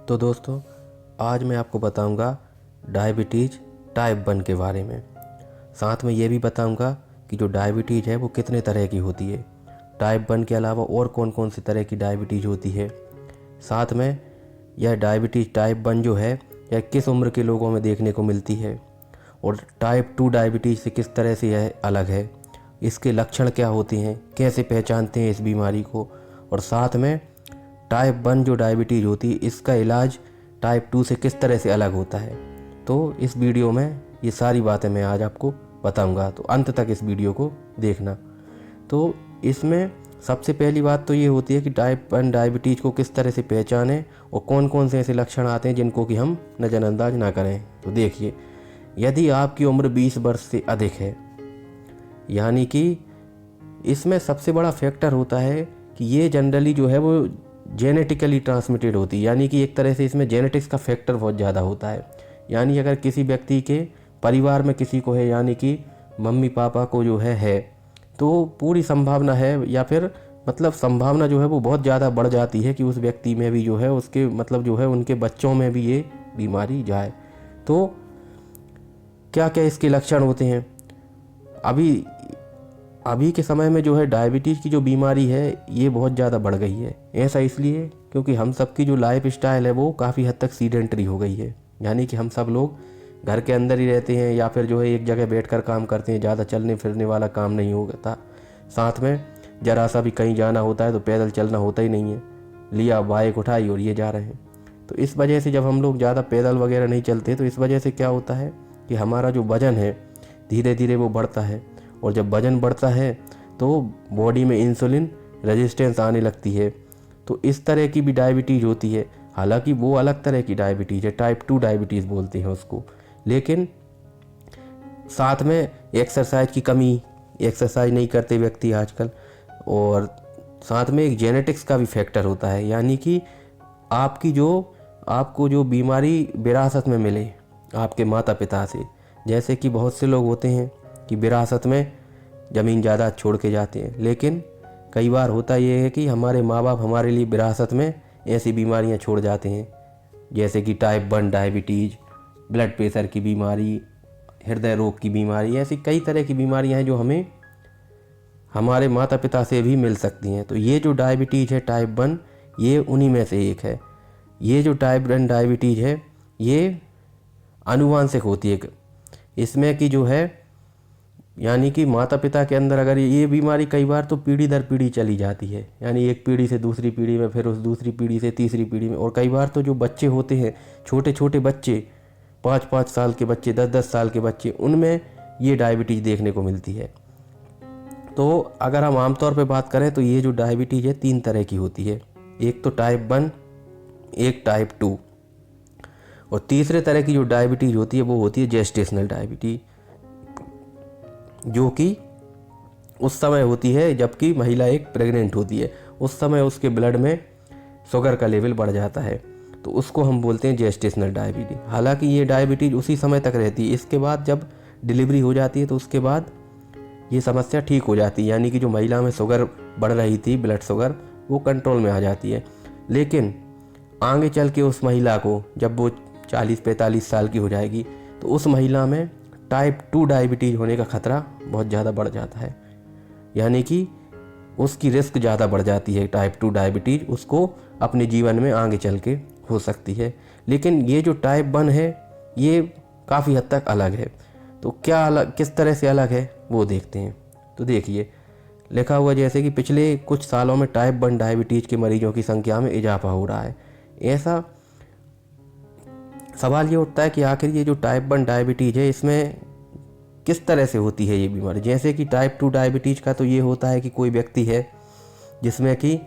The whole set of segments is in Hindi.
तो दोस्तों, आज मैं आपको बताऊंगा डायबिटीज़ टाइप 1 के बारे में। साथ में ये भी बताऊंगा कि जो डायबिटीज़ है वो कितने तरह की होती है। टाइप 1 के अलावा और कौन कौन सी तरह की डायबिटीज़ होती है। साथ में यह डायबिटीज़ टाइप 1 जो है यह किस उम्र के लोगों में देखने को मिलती है और टाइप 2 डायबिटीज़ से किस तरह से यह अलग है, इसके लक्षण क्या होते हैं, कैसे पहचानते हैं इस बीमारी को, और साथ में टाइप 1 जो डायबिटीज़ होती है इसका इलाज टाइप 2 से किस तरह से अलग होता है। तो इस वीडियो में ये सारी बातें मैं आज आपको बताऊंगा, तो अंत तक इस वीडियो को देखना। तो इसमें सबसे पहली बात तो ये होती है कि टाइप 1 डायबिटीज़ को किस तरह से पहचानें और कौन कौन से ऐसे लक्षण आते हैं जिनको कि हम नज़रअंदाज ना करें। तो देखिए, यदि आपकी उम्र 20 वर्ष से अधिक है, यानी कि इसमें सबसे बड़ा फैक्टर होता है कि ये जनरली जो है वो जेनेटिकली ट्रांसमिटेड होती है, यानी कि एक तरह से इसमें जेनेटिक्स का फैक्टर बहुत ज़्यादा होता है। यानी अगर किसी व्यक्ति के परिवार में किसी को है, यानी कि मम्मी पापा को जो है तो पूरी संभावना है, या फिर मतलब संभावना जो है वो बहुत ज़्यादा बढ़ जाती है कि उस व्यक्ति में भी जो है उसके मतलब जो है उनके बच्चों में भी ये बीमारी जाए। तो क्या क्या इसके लक्षण होते हैं। अभी के समय में जो है डायबिटीज़ की जो बीमारी है ये बहुत ज़्यादा बढ़ गई है। ऐसा इसलिए क्योंकि हम सबकी जो लाइफ स्टाइल है वो काफ़ी हद तक सीडेंटरी हो गई है, यानी कि हम सब लोग घर के अंदर ही रहते हैं या फिर जो है एक जगह बैठकर काम करते हैं, ज़्यादा चलने फिरने वाला काम नहीं होता। साथ में ज़रा सा भी कहीं जाना होता है तो पैदल चलना होता ही नहीं है, लिया बाइक उठाई और ये जा रहे हैं। तो इस वजह से जब हम लोग ज़्यादा पैदल वगैरह नहीं चलते तो इस वजह से क्या होता है कि हमारा जो वज़न है धीरे धीरे वो बढ़ता है, और जब वज़न बढ़ता है तो बॉडी में इंसुलिन रेजिस्टेंस आने लगती है। तो इस तरह की भी डायबिटीज़ होती है। हालांकि वो अलग तरह की डायबिटीज़ है, टाइप 2 डायबिटीज़ बोलते हैं उसको। लेकिन साथ में एक्सरसाइज की कमी, एक्सरसाइज नहीं करते व्यक्ति आजकल, और साथ में एक जेनेटिक्स का भी फैक्टर होता है, यानी कि आपको जो बीमारी विरासत में मिले आपके माता पिता से। जैसे कि बहुत से लोग होते हैं कि विरासत में ज़मीन ज़्यादा छोड़ के जाते हैं, लेकिन कई बार होता ये है कि हमारे माँ बाप हमारे लिए विरासत में ऐसी बीमारियाँ छोड़ जाते हैं, जैसे कि टाइप 1 डायबिटीज़, ब्लड प्रेशर की बीमारी, हृदय रोग की बीमारी, ऐसी कई तरह की बीमारियाँ हैं जो हमें हमारे माता पिता से भी मिल सकती हैं। तो ये जो डायबिटीज़ है टाइप 1 ये उन्हीं में से एक है। ये जो टाइप 1 डायबिटीज़ है ये आनुवांशिक होती है। इसमें कि जो है यानी कि माता पिता के अंदर अगर ये बीमारी कई बार तो पीढ़ी दर पीढ़ी चली जाती है, यानी एक पीढ़ी से दूसरी पीढ़ी में, फिर उस दूसरी पीढ़ी से तीसरी पीढ़ी में, और कई बार तो जो बच्चे होते हैं छोटे छोटे बच्चे, 5-5 साल के बच्चे, 10-10 साल के बच्चे, उनमें ये डायबिटीज़ देखने को मिलती है। तो अगर हम आमतौर पर बात करें तो ये जो डायबिटीज़ है 3 तरह की होती है, एक तो टाइप 1, एक टाइप 2, और तीसरे तरह की जो डायबिटीज़ होती है वो होती है जेस्टेशनल डायबिटीज़, जो कि उस समय होती है जबकि महिला एक प्रेग्नेंट होती है। उस समय उसके ब्लड में शुगर का लेवल बढ़ जाता है, तो उसको हम बोलते हैं जेस्टेशनल डायबिटीज़। हालांकि ये डायबिटीज़ उसी समय तक रहती है, इसके बाद जब डिलीवरी हो जाती है तो उसके बाद ये समस्या ठीक हो जाती है, यानी कि जो महिला में शुगर बढ़ रही थी, ब्लड शुगर, वो कंट्रोल में आ जाती है। लेकिन आगे चल के उस महिला को जब वो 40-45 साल की हो जाएगी तो उस महिला में टाइप 2 डायबिटीज़ होने का खतरा बहुत ज़्यादा बढ़ जाता है, यानी कि उसकी रिस्क ज़्यादा बढ़ जाती है। टाइप 2 डायबिटीज़ उसको अपने जीवन में आगे चल के हो सकती है। लेकिन ये जो टाइप 1 है ये काफ़ी हद तक अलग है। तो क्या अलग, किस तरह से अलग है वो देखते हैं। तो देखिए, लिखा हुआ जैसे कि पिछले कुछ सालों में टाइप 1 डायबिटीज़ के मरीजों की संख्या में इजाफा हो रहा है। ऐसा सवाल ये उठता है कि आखिर ये जो टाइप 1 डायबिटीज़ है इसमें किस तरह से होती है ये बीमारी। जैसे कि टाइप 2 डायबिटीज़ का तो ये होता है कि कोई व्यक्ति है जिसमें कि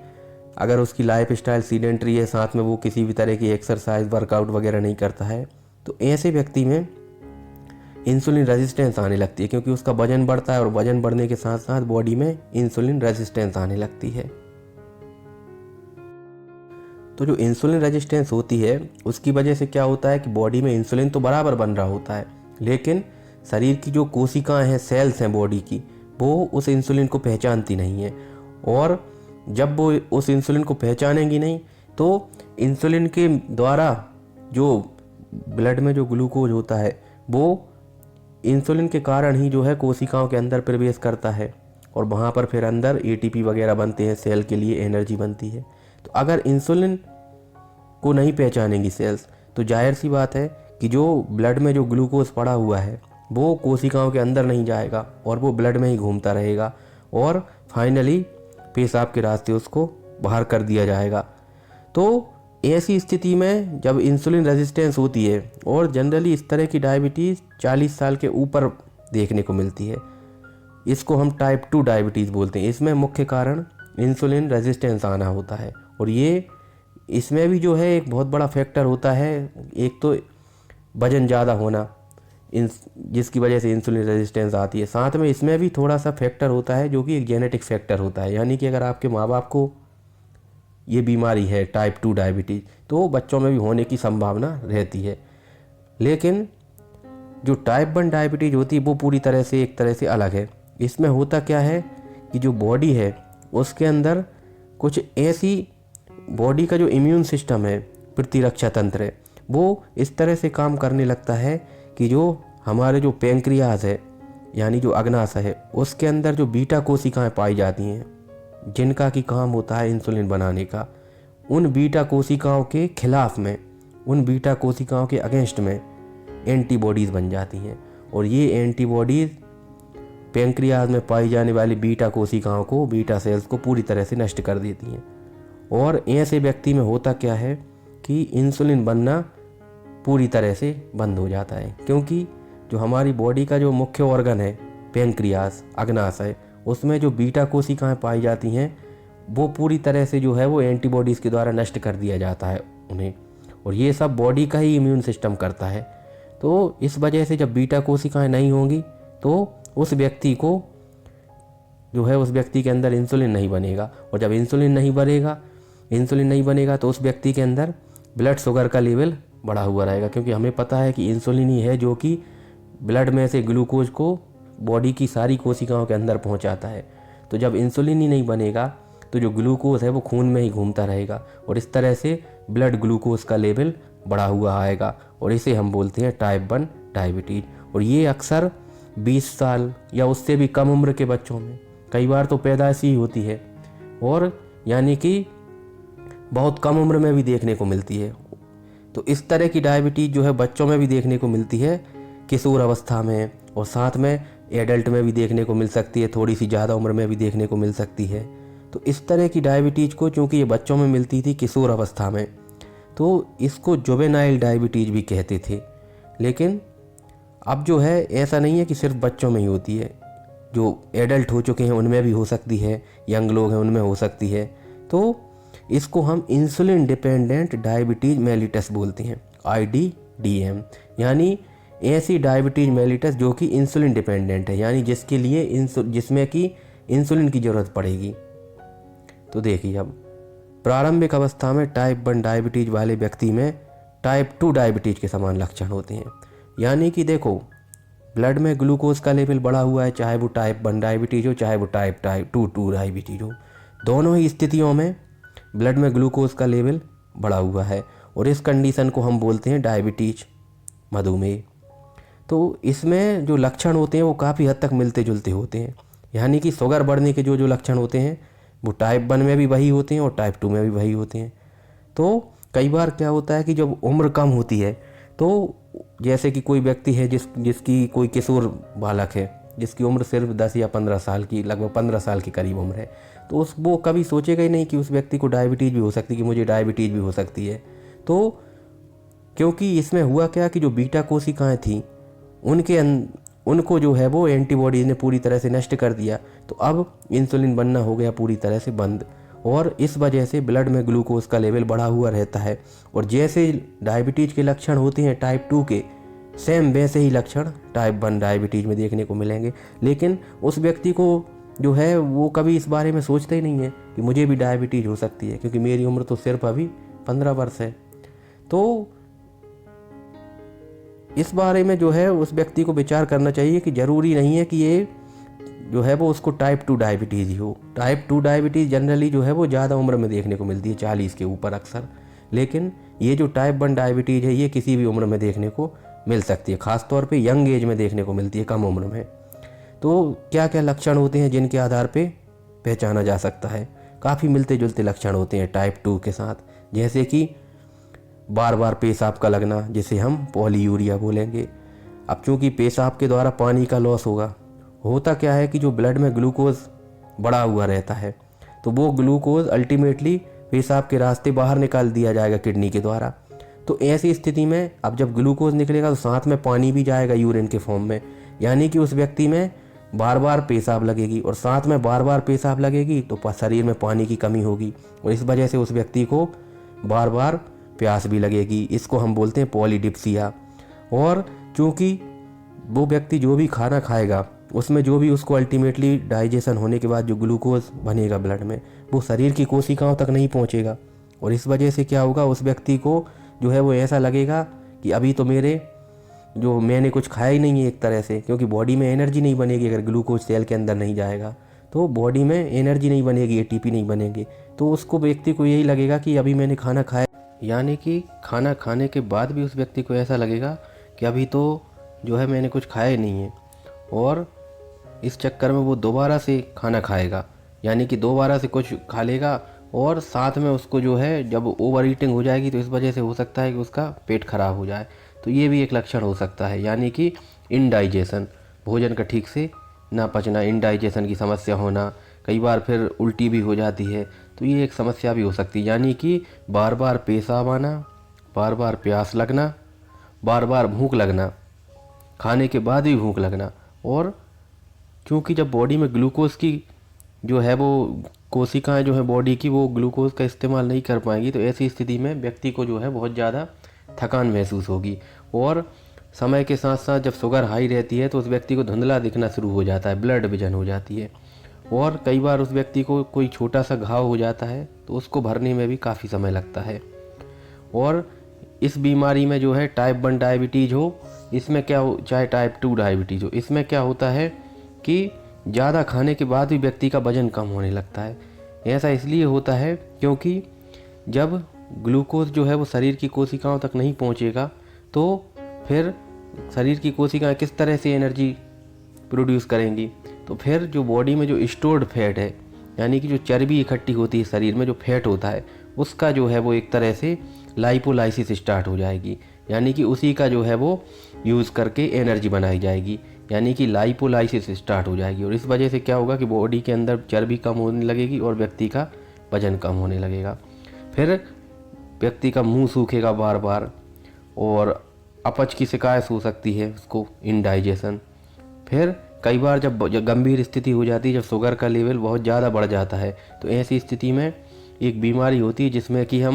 अगर उसकी लाइफ स्टाइल सीडेंटरी है, साथ में वो किसी भी तरह की एक्सरसाइज वर्कआउट वगैरह नहीं करता है, तो ऐसे व्यक्ति में इंसुलिन रेजिस्टेंस आने लगती है, क्योंकि उसका वजन बढ़ता है और वजन बढ़ने के साथ साथ बॉडी में इंसुलिन रेजिस्टेंस आने लगती है। तो जो इंसुलिन रेजिस्टेंस होती है उसकी वजह से क्या होता है कि बॉडी में इंसुलिन तो बराबर बन रहा होता है, लेकिन शरीर की जो कोशिकाएं हैं, सेल्स हैं बॉडी की, वो उस इंसुलिन को पहचानती नहीं है। और जब वो उस इंसुलिन को पहचानेंगी नहीं, तो इंसुलिन के द्वारा जो ब्लड में जो ग्लूकोज होता है वो इंसुलिन के कारण ही जो है कोशिकाओं के अंदर प्रवेश करता है और वहाँ पर फिर अंदर एटीपी वगैरह बनते हैं, सेल के लिए एनर्जी बनती है। तो अगर इंसुलिन को नहीं पहचानेंगी सेल्स तो जाहिर सी बात है कि जो ब्लड में जो ग्लूकोज पड़ा हुआ है वो कोशिकाओं के अंदर नहीं जाएगा और वो ब्लड में ही घूमता रहेगा और फाइनली पेशाब के रास्ते उसको बाहर कर दिया जाएगा। तो ऐसी स्थिति में जब इंसुलिन रेजिस्टेंस होती है और जनरली इस तरह की डायबिटीज़ 40 साल के ऊपर देखने को मिलती है, इसको हम टाइप 2 डायबिटीज़ बोलते हैं। इसमें मुख्य कारण इंसुलिन रेजिस्टेंस आना होता है और ये इसमें भी जो है एक बहुत बड़ा फैक्टर होता है। एक तो वजन ज़्यादा होना जिसकी वजह से इंसुलिन रेजिस्टेंस आती है, साथ में इसमें भी थोड़ा सा फैक्टर होता है जो कि एक जेनेटिक फैक्टर होता है, यानी कि अगर आपके माँ बाप को ये बीमारी है टाइप 2 डायबिटीज़ तो बच्चों में भी होने की संभावना रहती है। लेकिन जो टाइप 1 डायबिटीज़ होती है वो पूरी तरह से एक तरह से अलग है। इसमें होता क्या है कि जो बॉडी है उसके अंदर कुछ ऐसी बॉडी का जो इम्यून सिस्टम है, प्रतिरक्षा तंत्र है, वो इस तरह से काम करने लगता है कि जो हमारे जो पैंक्रियाज है यानी जो अग्नाशय है उसके अंदर जो बीटा कोशिकाएं पाई जाती हैं जिनका की काम होता है इंसुलिन बनाने का, उन बीटा कोशिकाओं के खिलाफ में, उन बीटा कोशिकाओं के अगेंस्ट में एंटीबॉडीज़ बन जाती हैं और ये एंटीबॉडीज़ पैंक्रियाज में पाई जाने वाली बीटा कोशिकाओं को, बीटा सेल्स को पूरी तरह से नष्ट कर देती हैं। और ऐसे व्यक्ति में होता क्या है कि इंसुलिन बनना पूरी तरह से बंद हो जाता है, क्योंकि जो हमारी बॉडी का जो मुख्य ऑर्गन है पैंक्रियाज, अग्नाशय, उसमें जो बीटा कोशिकाएं पाई जाती हैं वो पूरी तरह से जो है वो एंटीबॉडीज़ के द्वारा नष्ट कर दिया जाता है उन्हें, और ये सब बॉडी का ही इम्यून सिस्टम करता है। तो इस वजह से जब बीटा कोशिकाएं नहीं होंगी तो उस व्यक्ति को जो है उस व्यक्ति के अंदर इंसुलिन नहीं बनेगा, और जब इंसुलिन नहीं बनेगा तो उस व्यक्ति के अंदर ब्लड शुगर का लेवल बढ़ा हुआ रहेगा, क्योंकि हमें पता है कि इंसुलिन ही है जो कि ब्लड में से ग्लूकोज को बॉडी की सारी कोशिकाओं के अंदर पहुंचाता है। तो जब इंसुलिन ही नहीं बनेगा तो जो ग्लूकोज है वो खून में ही घूमता रहेगा और इस तरह से ब्लड ग्लूकोज का लेवल बढ़ा हुआ आएगा और इसे हम बोलते हैं टाइप 1 डायबिटीज़। और ये अक्सर 20 साल या उससे भी कम उम्र के बच्चों में, कई बार तो पैदाइश ही होती है और यानी कि बहुत कम उम्र में भी देखने को मिलती है। तो इस तरह की डायबिटीज़ जो है बच्चों में भी देखने को मिलती है, किशोर अवस्था में, और साथ में एडल्ट में भी देखने को मिल सकती है, थोड़ी सी ज़्यादा उम्र में भी देखने को मिल सकती है। तो इस तरह की डायबिटीज़ को चूँकि ये बच्चों में मिलती थी किशोर अवस्था में, तो इसको जुवेनाइल डायबिटीज़ भी कहते थे। लेकिन अब जो है ऐसा नहीं है कि सिर्फ बच्चों में ही होती है, जो एडल्ट हो चुके हैं उनमें भी हो सकती है, यंग लोग हैं उनमें हो सकती है। तो इसको हम इंसुलिन डिपेंडेंट डायबिटीज़ मेलिटस बोलते हैं, IDDM, यानी ऐसी डायबिटीज़ मेलिटस जो कि इंसुलिन डिपेंडेंट है, यानी जिसके लिए जिसमें कि इंसुलिन की ज़रूरत पड़ेगी। तो देखिए, अब प्रारंभिक अवस्था में टाइप 1 डायबिटीज़ वाले व्यक्ति में टाइप 2 डायबिटीज़ के समान लक्षण होते हैं, यानी कि देखो ब्लड में ग्लूकोज का लेवल बढ़ा हुआ है, चाहे वो टाइप 1 डायबिटीज़ हो चाहे वो टाइप 2 डायबिटीज़ हो, दोनों ही स्थितियों में ब्लड में ग्लूकोज का लेवल बढ़ा हुआ है और इस कंडीशन को हम बोलते हैं डायबिटीज़, मधुमेह। तो इसमें जो लक्षण होते हैं वो काफ़ी हद तक मिलते जुलते होते हैं, यानी कि शुगर बढ़ने के जो लक्षण होते हैं वो टाइप 1 में भी वही होते हैं और टाइप 2 में भी वही होते हैं। तो कई बार क्या होता है कि जब उम्र कम होती है, तो जैसे कि कोई व्यक्ति है जिसकी कोई किशोर बालक है जिसकी उम्र सिर्फ 10 या 15 साल की, लगभग 15 साल के करीब उम्र है, तो वो कभी सोचेगा ही नहीं कि उस व्यक्ति को डायबिटीज़ भी हो सकती है, कि मुझे डायबिटीज़ भी हो सकती है। तो क्योंकि इसमें हुआ क्या कि जो बीटा कोशिकाएं थी उनको जो है वो एंटीबॉडीज ने पूरी तरह से नष्ट कर दिया, तो अब इंसुलिन बनना हो गया पूरी तरह से बंद, और इस वजह से ब्लड में ग्लूकोज का लेवल बढ़ा हुआ रहता है। और जैसे डायबिटीज़ के लक्षण होते हैं टाइप 2 के, सेम वैसे ही लक्षण टाइप 1 डायबिटीज़ में देखने को मिलेंगे। लेकिन उस व्यक्ति को जो है वो कभी इस बारे में सोचता ही नहीं है कि मुझे भी डायबिटीज़ हो सकती है, क्योंकि मेरी उम्र तो सिर्फ अभी 15 वर्ष है। तो इस बारे में जो है उस व्यक्ति को विचार करना चाहिए कि ज़रूरी नहीं है कि ये जो है वो उसको टाइप 2 डायबिटीज़ ही हो। टाइप 2 डायबिटीज़ जनरली जो है वो ज़्यादा उम्र में देखने को मिलती है, 40 के ऊपर अक्सर। लेकिन ये जो टाइप 1 डायबिटीज़ है ये किसी भी उम्र में देखने को मिल सकती है, ख़ासतौर पे यंग एज में देखने को मिलती है, कम उम्र में। तो क्या क्या लक्षण होते हैं जिनके आधार पे पहचाना जा सकता है? काफ़ी मिलते जुलते लक्षण होते हैं टाइप 2 के साथ, जैसे कि बार बार पेशाब का लगना, जिसे हम पॉलीयूरिया बोलेंगे। अब चूँकि पेशाब के द्वारा पानी का लॉस होगा, होता क्या है कि जो ब्लड में ग्लूकोज बढ़ा हुआ रहता है, तो वो ग्लूकोज अल्टीमेटली पेशाब के रास्ते बाहर निकाल दिया जाएगा किडनी के द्वारा। तो ऐसी स्थिति में अब जब ग्लूकोज निकलेगा तो साथ में पानी भी जाएगा यूरिन के फॉर्म में, यानी कि उस व्यक्ति में बार बार पेशाब लगेगी, और साथ में बार बार पेशाब लगेगी तो शरीर में पानी की कमी होगी, और इस वजह से उस व्यक्ति को बार बार प्यास भी लगेगी। इसको हम बोलते हैं पॉलीडिप्सिया। और चूँकि वो व्यक्ति जो भी खाना खाएगा उसमें जो भी उसको अल्टीमेटली डाइजेशन होने के बाद जो ग्लूकोज बनेगा ब्लड में, वो शरीर की कोशिकाओं तक नहीं पहुंचेगा, और इस वजह से क्या होगा, उस व्यक्ति को जो है वो ऐसा लगेगा कि अभी तो मैंने कुछ खाया ही नहीं है एक तरह से, क्योंकि बॉडी में एनर्जी नहीं बनेगी। अगर ग्लूकोज सेल के अंदर नहीं जाएगा तो बॉडी में एनर्जी नहीं बनेगी, एटीपी नहीं बनेगी, तो उसको व्यक्ति को यही लगेगा कि अभी मैंने खाना खाया, यानी कि खाना खाने के बाद भी उस व्यक्ति को ऐसा लगेगा कि अभी तो जो है मैंने कुछ खाया ही नहीं है, और इस चक्कर में वो दोबारा से खाना खाएगा, यानी कि दोबारा से कुछ खा लेगा, और साथ में उसको जो है जब ओवर ईटिंग हो जाएगी तो इस वजह से हो सकता है कि उसका पेट खराब हो जाए। तो ये भी एक लक्षण हो सकता है, यानी कि इनडाइजेशन, भोजन का ठीक से ना पचना, इनडाइजेशन की समस्या होना, कई बार फिर उल्टी भी हो जाती है, तो ये एक समस्या भी हो सकती है। यानी कि बार बार पेशाब आना, बार बार प्यास लगना, बार बार भूख लगना, खाने के बाद भी भूख लगना। और क्योंकि जब बॉडी में ग्लूकोज की जो है वो कोशिकाएं जो है बॉडी की, वो ग्लूकोज का इस्तेमाल नहीं कर पाएंगी, तो ऐसी स्थिति में व्यक्ति को जो है बहुत ज़्यादा थकान महसूस होगी। और समय के साथ साथ जब शुगर हाई रहती है तो उस व्यक्ति को धुंधला दिखना शुरू हो जाता है, ब्लड विजन हो जाती है, और कई बार उस व्यक्ति को कोई छोटा सा घाव हो जाता है तो उसको भरने में भी काफ़ी समय लगता है। और इस बीमारी में जो है टाइप 1 डायबिटीज़ हो, इसमें क्या हो, चाहे टाइप 2 डायबिटीज़ हो, इसमें क्या होता है कि ज़्यादा खाने के बाद भी व्यक्ति का वजन कम होने लगता है। ऐसा इसलिए होता है क्योंकि जब ग्लूकोज जो है वो शरीर की कोशिकाओं तक नहीं पहुंचेगा तो फिर शरीर की कोशिकाएं किस तरह से एनर्जी प्रोड्यूस करेंगी, तो फिर जो बॉडी में जो स्टोर्ड फैट है, यानी कि जो चर्बी इकट्ठी होती है शरीर में, जो फैट होता है उसका जो है वो एक तरह से लाइपोलाइसिस स्टार्ट हो जाएगी, यानी कि उसी का जो है वो यूज़ करके एनर्जी बनाई जाएगी, यानी कि लाइपोलाइसिस स्टार्ट हो जाएगी। और इस वजह से क्या होगा कि बॉडी के अंदर चर्बी कम होने लगेगी और व्यक्ति का वजन कम होने लगेगा। फिर व्यक्ति का मुंह सूखेगा बार बार, और अपच की शिकायत हो सकती है उसको, इनडाइजेशन। फिर कई बार जब गंभीर स्थिति हो जाती है, जब शुगर का लेवल बहुत ज़्यादा बढ़ जाता है, तो ऐसी स्थिति में एक बीमारी होती है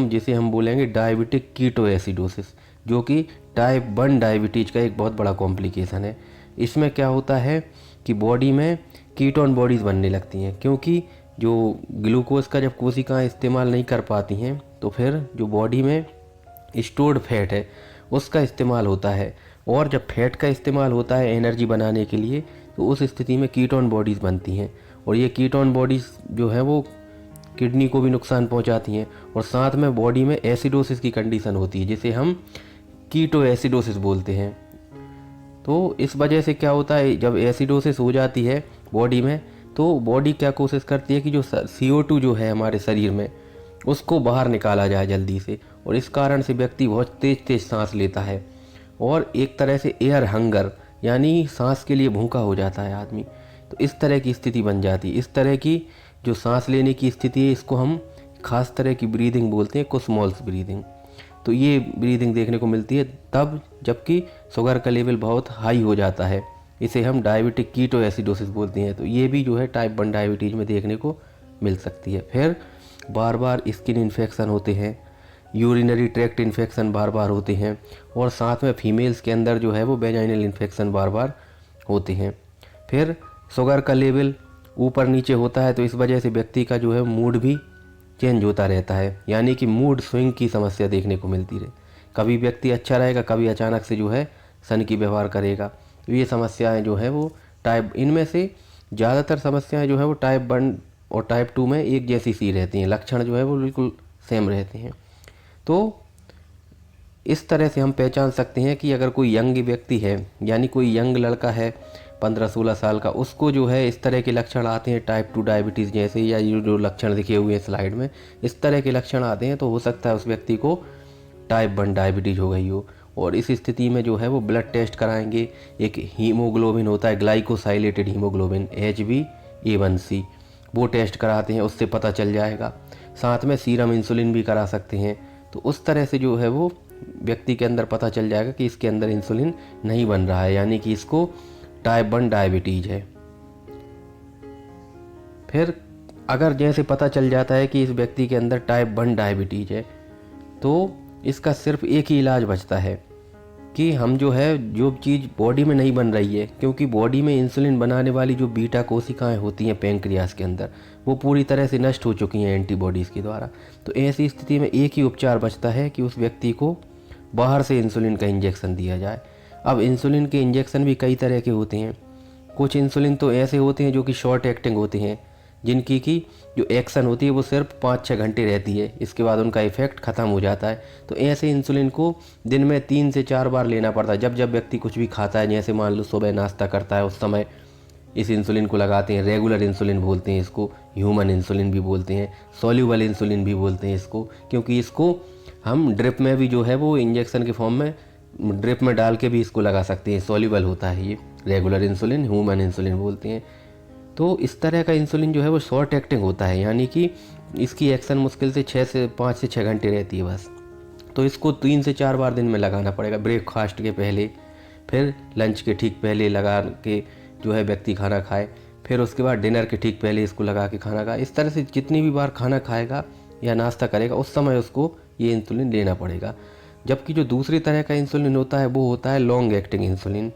जिसे हम बोलेंगे डायबिटिक कीटोएसिडोसिस, जो कि टाइप 1 डायबिटीज़ का एक बहुत बड़ा कॉम्प्लिकेशन है। इसमें क्या होता है कि बॉडी में कीटोन बॉडीज़ बनने लगती हैं, क्योंकि जो ग्लूकोज का जब कोशिकाएं इस्तेमाल नहीं कर पाती हैं तो फिर जो बॉडी में स्टोर्ड फैट है उसका इस्तेमाल होता है, और जब फैट का इस्तेमाल होता है एनर्जी बनाने के लिए तो उस स्थिति में कीटोन बॉडीज़ बनती हैं, और ये कीटोन बॉडीज़ जो है वो किडनी को भी नुकसान पहुंचाती हैं, और साथ में बॉडी में एसिडोसिस की कंडीशन होती है जिसे हम कीटोएसिडोसिस बोलते हैं। तो इस वजह से क्या होता है, जब एसिडोसिस हो जाती है बॉडी में तो बॉडी क्या कोशिश करती है कि जो CO2 जो है हमारे शरीर में उसको बाहर निकाला जाए जल्दी से, और इस कारण से व्यक्ति बहुत तेज़ तेज़ सांस लेता है, और एक तरह से एयर हंगर, यानी सांस के लिए भूखा हो जाता है आदमी। तो इस तरह की स्थिति बन जाती है। इस तरह की जो सांस लेने की स्थिति है इसको हम खास तरह की ब्रीदिंग बोलते हैं, कुसमॉल्स ब्रीदिंग। तो ये ब्रीदिंग देखने को मिलती है तब जबकि शुगर का लेवल बहुत हाई हो जाता है, इसे हम डायबिटिक कीटोएसिडोसिस बोलते हैं। तो ये भी जो है टाइप 1 डायबिटीज़ में देखने को मिल सकती है। फिर बार बार स्किन इन्फेक्शन होते हैं, यूरिनरी ट्रैक्ट इन्फेक्शन बार बार होते हैं, और साथ में फीमेल्स के अंदर जो है वो वेजाइनल इन्फेक्शन बार बार होते हैं। फिर शुगर का लेवल ऊपर नीचे होता है, तो इस वजह से व्यक्ति का जो है मूड भी चेंज होता रहता है, यानी कि मूड स्विंग की समस्या देखने को मिलती रहे। कभी व्यक्ति अच्छा रहेगा, कभी अचानक से जो है सन की व्यवहार करेगा। तो ये समस्याएं जो है वो इनमें से ज़्यादातर समस्याएं जो है वो टाइप 1 और टाइप 2 में एक जैसी सी रहती हैं, लक्षण जो है वो बिल्कुल सेम रहते हैं। तो इस तरह से हम पहचान सकते हैं कि अगर कोई यंग व्यक्ति है, यानी कोई यंग लड़का है 15-16 साल का, उसको जो है इस तरह के लक्षण आते हैं टाइप 2 डायबिटीज़ जैसे, या ये जो लक्षण दिखे हुए हैं स्लाइड में इस तरह के लक्षण आते हैं, तो हो सकता है उस व्यक्ति को टाइप 1 डायबिटीज़ हो गई हो। और इस स्थिति में जो है वो ब्लड टेस्ट कराएंगे। एक हीमोग्लोबिन होता है, ग्लाइकोसाइलेटेड हीमोग्लोबिन HbA1c, वो टेस्ट कराते हैं, उससे पता चल जाएगा। साथ में सीरम इंसुलिन भी करा सकते हैं। तो उस तरह से जो है वो व्यक्ति के अंदर पता चल जाएगा कि इसके अंदर इंसुलिन नहीं बन रहा है, यानी कि इसको टाइप 1 डायबिटीज़ है। फिर अगर जैसे पता चल जाता है कि इस व्यक्ति के अंदर टाइप 1 डायबिटीज़ है, तो इसका सिर्फ एक ही इलाज बचता है कि हम जो है जो चीज़ बॉडी में नहीं बन रही है, क्योंकि बॉडी में इंसुलिन बनाने वाली जो बीटा कोशिकाएं होती हैं पैंक्रियास के अंदर, वो पूरी तरह से नष्ट हो चुकी हैं एंटीबॉडीज़ के द्वारा। तो ऐसी स्थिति में एक ही उपचार बचता है कि उस व्यक्ति को बाहर से इंसुलिन का इंजेक्शन दिया जाए। अब इंसुलिन के इंजेक्शन भी कई तरह के होते हैं। कुछ इंसुलिन तो ऐसे होते हैं जो कि शॉर्ट एक्टिंग होते हैं, जिनकी की जो एक्शन होती है वो सिर्फ 5-6 घंटे रहती है, इसके बाद उनका इफेक्ट ख़त्म हो जाता है। तो ऐसे इंसुलिन को दिन में 3 से 4 बार लेना पड़ता है। जब जब व्यक्ति कुछ भी खाता है, जैसे मान लो सुबह नाश्ता करता है, उस समय इस इंसुलिन को लगाते हैं। रेगुलर इंसुलिन बोलते हैं इसको, ह्यूमन इंसुलिन भी बोलते हैं, सोल्यूबल इंसुलिन भी बोलते हैं इसको, क्योंकि इसको हम ड्रिप में भी जो है वो इंजेक्शन के फॉर्म में ड्रिप में डाल के भी इसको लगा सकते हैं। सोल्यूबल होता है ये, रेगुलर इंसुलिन, ह्यूमन इंसुलिन बोलते हैं। तो इस तरह का इंसुलिन जो है वो शॉर्ट एक्टिंग होता है, यानी कि इसकी एक्शन मुश्किल से 5 से 6 घंटे रहती है बस। तो इसको 3 से 4 बार दिन में लगाना पड़ेगा, ब्रेकफास्ट के पहले, फिर लंच के ठीक पहले लगा के जो है व्यक्ति खाना खाए, फिर उसके बाद डिनर के ठीक पहले इसको लगा के खाना खाए। इस तरह से जितनी भी बार खाना खाएगा या नाश्ता करेगा उस समय उसको ये इंसुलिन लेना पड़ेगा। जबकि जो दूसरी तरह का इंसुलिन होता है वो होता है लॉन्ग एक्टिंग इंसुलिन।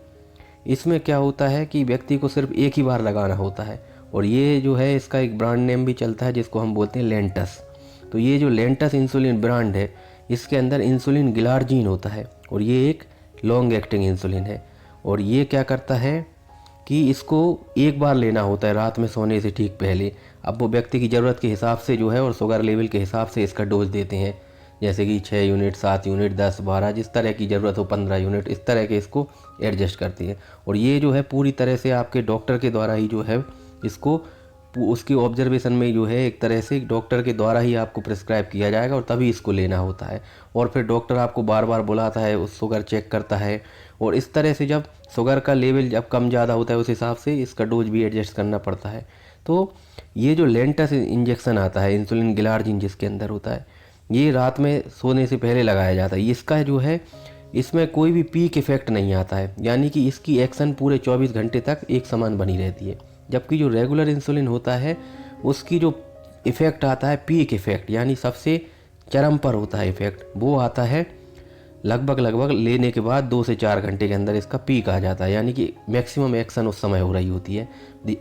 इसमें क्या होता है कि व्यक्ति को सिर्फ एक ही बार लगाना होता है, और ये जो है इसका एक ब्रांड नेम भी चलता है जिसको हम बोलते हैं लेंटस। तो ये जो लेंटस इंसुलिन ब्रांड है, इसके अंदर इंसुलिन ग्लार्जीन होता है, और ये एक लॉन्ग एक्टिंग इंसुलिन है। और ये क्या करता है कि इसको एक बार लेना होता है रात में सोने से ठीक पहले। अब वो व्यक्ति की ज़रूरत के हिसाब से जो है और शुगर लेवल के हिसाब से इसका डोज देते हैं, जैसे कि 6 यूनिट, 7 यूनिट, 10, 12, जिस तरह की ज़रूरत हो, 15 यूनिट, इस तरह के इसको एडजस्ट करती है। और ये जो है पूरी तरह से आपके डॉक्टर के द्वारा ही जो है इसको उसकी ऑब्जर्वेशन में जो है एक तरह से डॉक्टर के द्वारा ही आपको प्रिस्क्राइब किया जाएगा, और तभी इसको लेना होता है। और फिर डॉक्टर आपको बार बार बुलाता है, उस शुगर चेक करता है, और इस तरह से जब शुगर का लेवल जब कम ज़्यादा होता है उस हिसाब से इसका डोज भी एडजस्ट करना पड़ता है। तो ये जो लेंटस इंजेक्शन आता है, इंसुलिन ग्लार्जिन जिसके अंदर होता है, ये रात में सोने से पहले लगाया जाता है। इसका जो है इसमें कोई भी पीक इफेक्ट नहीं आता है, यानी कि इसकी एक्शन पूरे 24 घंटे तक एक समान बनी रहती है। जबकि जो रेगुलर इंसुलिन होता है उसकी जो इफ़ेक्ट आता है पीक इफ़ेक्ट, यानी सबसे चरम पर होता है इफ़ेक्ट, वो आता है लगभग लेने के बाद 2 से 4 घंटे के अंदर इसका पीक आ जाता है, यानी कि मैक्सिमम एक्शन उस समय हो रही होती है।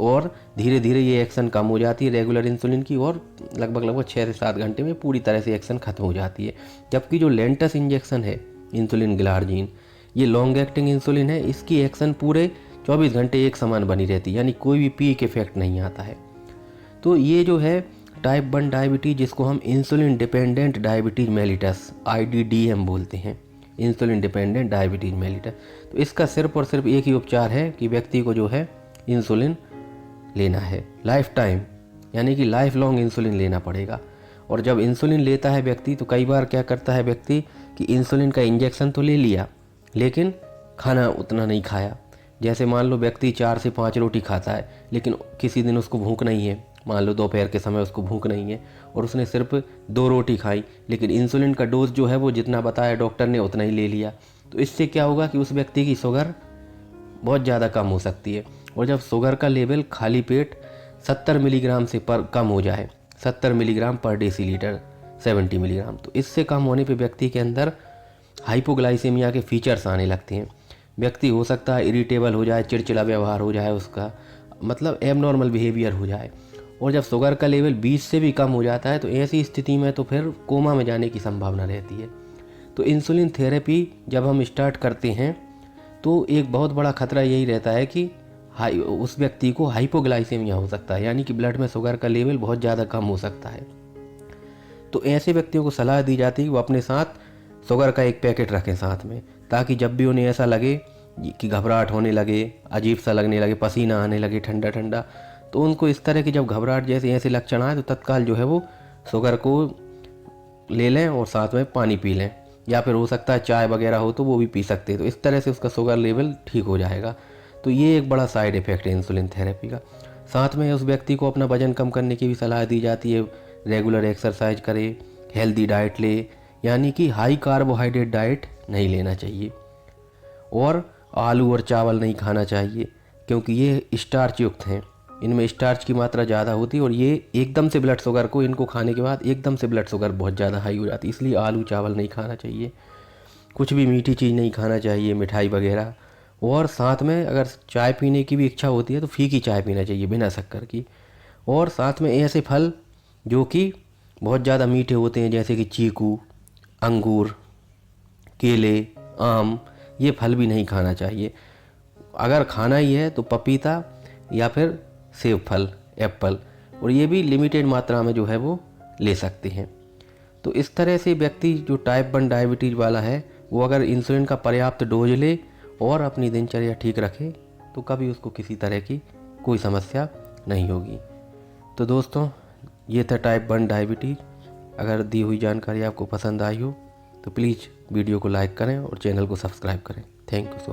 और धीरे धीरे ये एक्शन कम हो जाती है रेगुलर इंसुलिन की, और लगभग 6 से 7 घंटे में पूरी तरह से एक्शन खत्म हो जाती है। जबकि जो लेंटस इंजेक्शन है इंसुलिन ग्लार्जिन, ये लॉन्ग एक्टिंग इंसुलिन है, इसकी एक्शन पूरे 24 घंटे एक समान बनी रहती है, यानी कोई भी पीक इफेक्ट नहीं आता है। तो ये जो है टाइप 1 डायबिटीज़, जिसको हम insulin dependent diabetes mellitus IDDM बोलते हैं, इंसुलिन डिपेंडेंट डायबिटीज़ मेलिटस, तो इसका सिर्फ और सिर्फ एक ही उपचार है कि व्यक्ति को जो है इंसुलिन लेना है लाइफ टाइम, यानी कि लाइफ लॉन्ग इंसुलिन लेना पड़ेगा। और जब इंसुलिन लेता है व्यक्ति, तो कई बार क्या करता है व्यक्ति कि इंसुलिन का इंजेक्शन तो ले लिया लेकिन खाना उतना नहीं खाया। जैसे मान लो व्यक्ति 4 से 5 रोटी खाता है, लेकिन किसी दिन उसको भूख नहीं है, मान लो दोपहर के समय उसको भूख नहीं है और उसने सिर्फ 2 रोटी खाई, लेकिन इंसुलिन का डोज जो है वो जितना बताया डॉक्टर ने उतना ही ले लिया। तो इससे क्या होगा कि उस व्यक्ति की शुगर बहुत ज़्यादा कम हो सकती है। और जब शुगर का लेवल खाली पेट 70 मिलीग्राम से पर कम हो जाए, 70 मिलीग्राम पर डेसीलीटर, 70 मिलीग्राम, तो इससे कम होने पे व्यक्ति के अंदर हाइपोग्लाइसेमिया के फीचर्स आने लगते हैं। व्यक्ति हो सकता है इरिटेबल हो जाए, चिड़चिड़ा व्यवहार हो जाए उसका, मतलब एबनॉर्मल बिहेवियर हो जाए। और जब शुगर का लेवल 20 से भी कम हो जाता है तो ऐसी स्थिति में तो फिर कोमा में जाने की संभावना रहती है। तो इंसुलिन थेरेपी जब हम स्टार्ट करते हैं तो एक बहुत बड़ा खतरा यही रहता है कि उस व्यक्ति को हाइपोग्लाइसेमिया हो सकता है, यानी कि ब्लड में शुगर का लेवल बहुत ज़्यादा कम हो सकता है। तो ऐसे व्यक्तियों को सलाह दी जाती है कि वो अपने साथ शुगर का एक पैकेट रखें साथ में, ताकि जब भी उन्हें ऐसा लगे कि घबराहट होने लगे, अजीब सा लगने लगे, पसीना आने लगे ठंडा ठंडा, तो उनको इस तरह की जब घबराहट जैसे ऐसे लक्षण आए तो तत्काल जो है वो शुगर को ले लें और साथ में पानी पी लें, या फिर हो सकता है चाय वगैरह हो तो वो भी पी सकते हैं। तो इस तरह से उसका शुगर लेवल ठीक हो जाएगा। तो ये एक बड़ा साइड इफ़ेक्ट है इंसुलिन थेरेपी का। साथ में उस व्यक्ति को अपना वजन कम करने की भी सलाह दी जाती है। रेगुलर एक्सरसाइज करे, हेल्दी डाइट ले, यानी कि हाई कार्बोहाइड्रेट डाइट नहीं लेना चाहिए, और आलू और चावल नहीं खाना चाहिए, क्योंकि ये स्टार्च युक्त हैं, इनमें स्टार्च की मात्रा ज़्यादा होती है और ये एकदम से ब्लड शुगर को, इनको खाने के बाद एकदम से ब्लड शुगर बहुत ज़्यादा हाई हो जाती है, इसलिए आलू चावल नहीं खाना चाहिए। कुछ भी मीठी चीज़ नहीं खाना चाहिए, मिठाई वगैरह। और साथ में अगर चाय पीने की भी इच्छा होती है तो फीकी चाय पीना चाहिए बिना शक्कर की। और साथ में ऐसे फल जो कि बहुत ज़्यादा मीठे होते हैं, जैसे कि चीकू, अंगूर, केले, आम, ये फल भी नहीं खाना चाहिए। अगर खाना ही है तो पपीता या फिर सेब फल, एप्पल, और ये भी लिमिटेड मात्रा में जो है वो ले सकते हैं। तो इस तरह से व्यक्ति जो टाइप 1 डायबिटीज़ वाला है वो अगर इंसुलिन का पर्याप्त डोज ले और अपनी दिनचर्या ठीक रखे तो कभी उसको किसी तरह की कोई समस्या नहीं होगी। तो दोस्तों, ये था टाइप 1 डायबिटीज़। अगर दी हुई जानकारी आपको पसंद आई हो तो प्लीज़ वीडियो को लाइक करें और चैनल को सब्सक्राइब करें। Thank you so much.